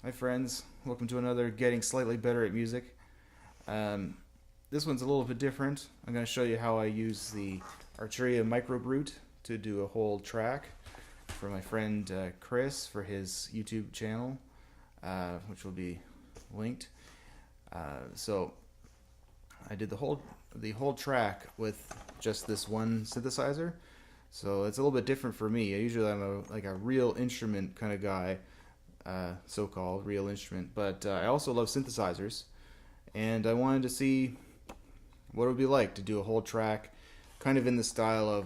Hi friends, welcome to another Getting Slightly Better at Music. This one's a little bit different. I'm going to show you how I use the Arturia MicroBrute to do a whole track for my friend Chris for his YouTube channel, which will be linked. So I did the whole track with just this one synthesizer. So it's a little bit different for me. Usually I'm a real instrument kind of guy, so-called real instrument, but I also love synthesizers, and I wanted to see what it would be like to do a whole track kind of in the style of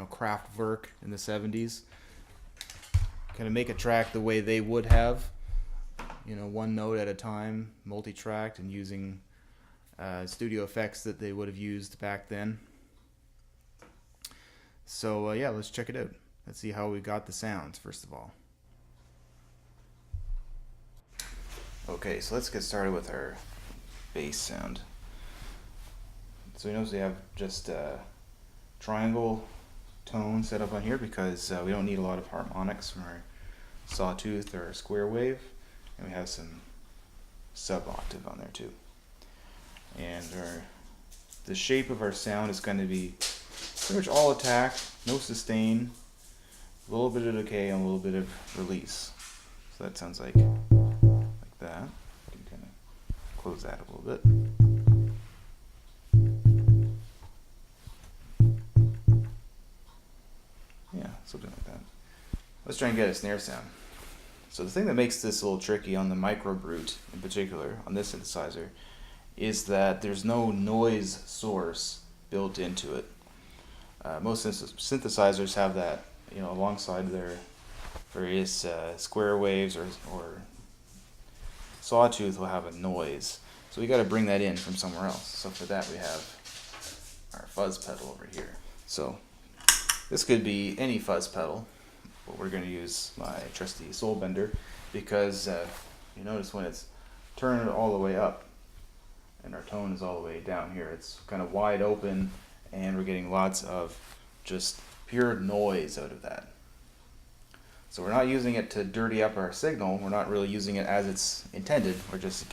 Kraftwerk in the 70s, kind of make a track the way they would have, one note at a time, multi-tracked, and using studio effects that they would have used back then. So yeah, let's check it out. Let's see how we got the sounds first of all. Okay, so let's get started with our bass sound. So we notice we have just a triangle tone set up on here because we don't need a lot of harmonics from our sawtooth or square wave, and we have some sub-octave on there too. And the shape of our sound is going to be pretty much all attack, no sustain, a little bit of decay, and a little bit of release. So that sounds like that. You can kind of close that a little bit. Yeah, something like that. Let's try and get a snare sound. So the thing that makes this a little tricky on the MicroBrute in particular, on this synthesizer, is that there's no noise source built into it. Most synthesizers have that, alongside their various square waves or sawtooth will have a noise. So we got to bring that in from somewhere else. So for that we have our fuzz pedal over here. So this could be any fuzz pedal, but we're going to use my trusty soul bender because you notice when it's turned all the way up and our tone is all the way down here, it's kind of wide open and we're getting lots of just pure noise out of that. So we're not using it to dirty up our signal. We're not really using it as it's intended. We're just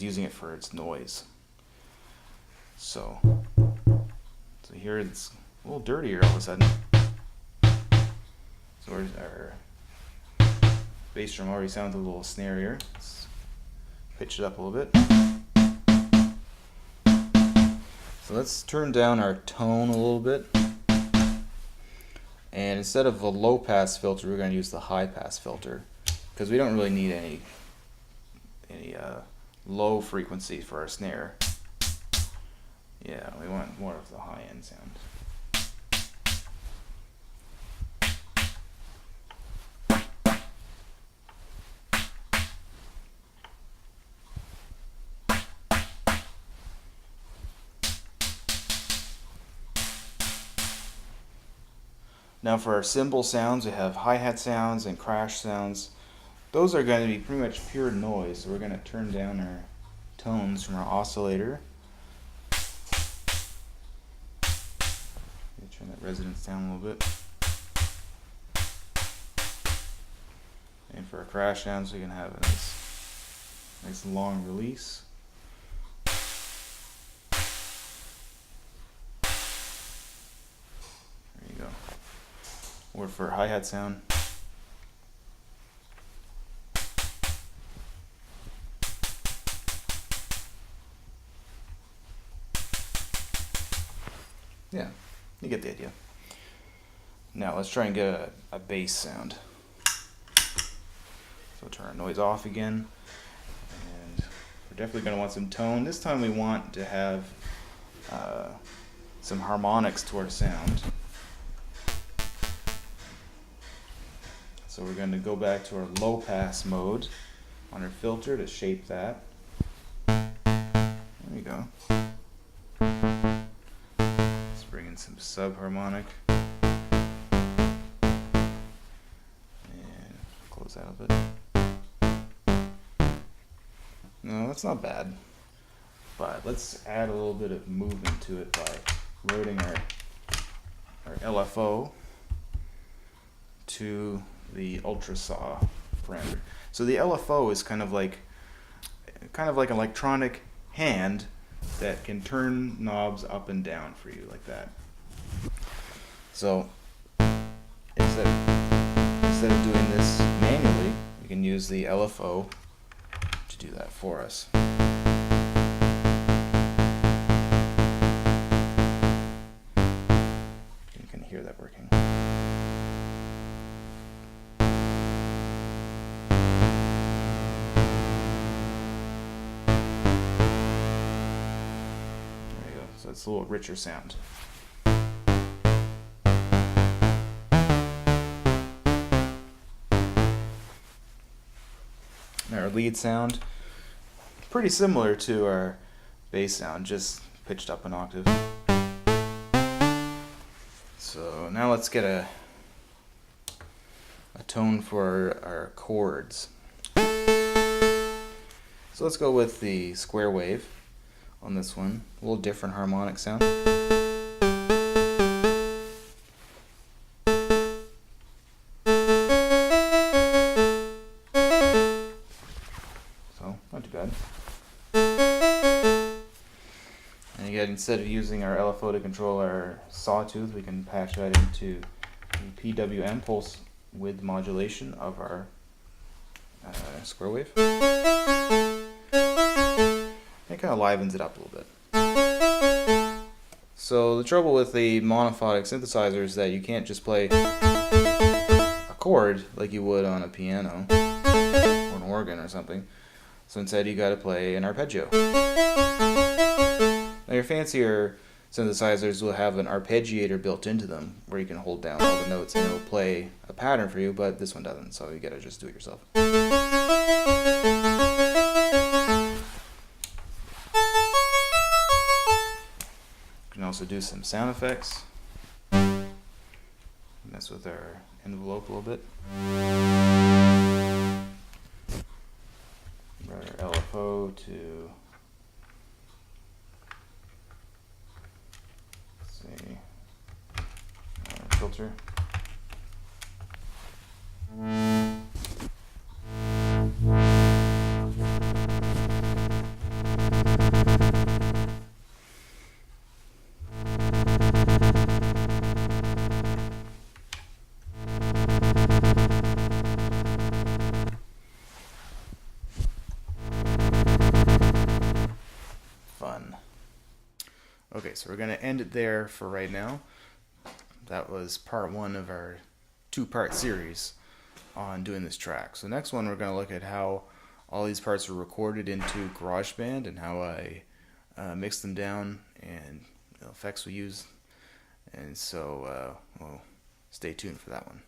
using it for its noise. So here it's a little dirtier all of a sudden. So our bass drum already sounds a little snarier. Let's pitch it up a little bit. So let's turn down our tone a little bit. And instead of a low pass filter, we're going to use the high pass filter because we don't really need any low frequency for our snare. Yeah, we want more of the high end sound. Now for our cymbal sounds, we have hi-hat sounds and crash sounds. Those are going to be pretty much pure noise, so we're going to turn down our tones from our oscillator. Turn that resonance down a little bit. And for our crash sounds, we can have a nice long release. There you go. Or for hi-hat sound, yeah, you get the idea. Now let's try and get a bass sound. So turn our noise off again, and we're definitely going to want some tone. This time we want to have some harmonics to our sound. So we're going to go back to our low pass mode on our filter to shape that. There we go. Let's bring in some subharmonic. And close that a bit. No, that's not bad. But let's add a little bit of movement to it by loading our LFO to the ultra saw parameter. So the LFO is kind of like an electronic hand that can turn knobs up and down for you like that. So instead of doing this manually, we can use the LFO to do that for us. You can hear that working. So it's a little richer sound. Now our lead sound, pretty similar to our bass sound, just pitched up an octave. So now let's get a tone for our chords. So let's go with the square wave on this one. A little different harmonic sound. So, not too bad. And again, instead of using our LFO to control our sawtooth, we can patch that into the PWM, pulse width modulation, of our square wave. It kind of livens it up a little bit. So the trouble with the monophonic synthesizer is that you can't just play a chord like you would on a piano or an organ or something. So instead you got to play an arpeggio. Now your fancier synthesizers will have an arpeggiator built into them where you can hold down all the notes and it'll play a pattern for you, but this one doesn't, so you got to just do it yourself. You can also do some sound effects. Mess with our envelope a little bit. Run our LFO to, let's see, our filter. Okay, so we're going to end it there for right now. That was part one of our two-part series on doing this track. So next one we're going to look at how all these parts are recorded into GarageBand and how I mix them down and the effects we use. And so, well, stay tuned for that one.